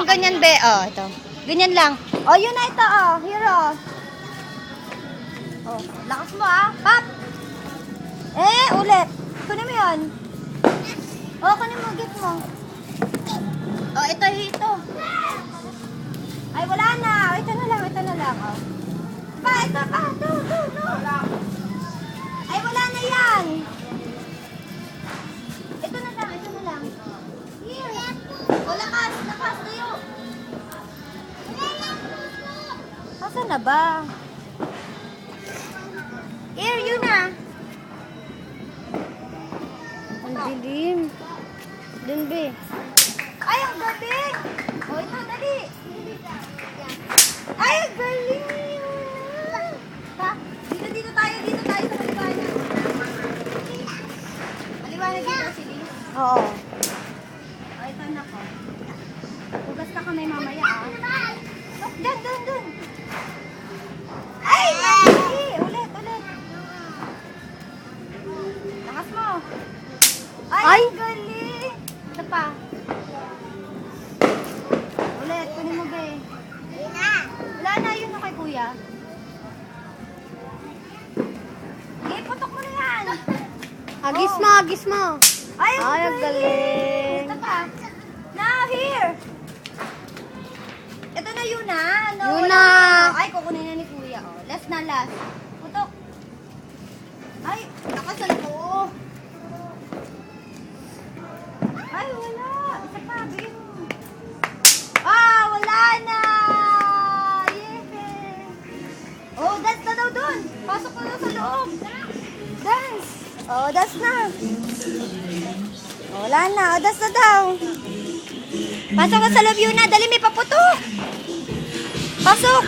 mong ganyan, be. Oh, ito. Ganyan lang. Oh, yun na ito, oh. Here, oh. Oh, lakas mo, ah. Pop! Ulit. Kunin mo yun. Oh, kunin mo, gift mo. Oh, ito. Ay, wala na. Ito na lang, oh. Ito pa. No. Ay, wala na yan. Ito na lang. Here. O, lakas, tayo. Nasaan na ba? Here, yun na. Ang dilim. Dun, be. Ay, ang galing. O, ito, dali. Ay, ang galing. Ha? Dito tayo sa maliwanag. Maliwanag dito, sige. Oo. O, ito na ko. Hugas ka kamay mamaya, ah. Oh, dun. Ay, lagi. Ulit. Lakas mo. Ay, ang galing. Ito pa. Ulit, kunin mo, be. Wala na, yun na kay kuya. Putok mo na yan. Agis mo. Ay, ang galing. Ito pa. Now, here. Ito na yun, ha? No, Yun wala na. Ay, kukunin na ni kuya. Oh. Last. Putok. Ay, nakasan ko. Ay, wala. Isa pa, bigyan mo. Wala na. Yeah. Oh, dance na daw dun. Pasok na daw sa loob. Dance. Oh, dance na. Wala na. Oh, dance na daw. Pasok na sa loob yun na. Dali, may paputok. Pasok.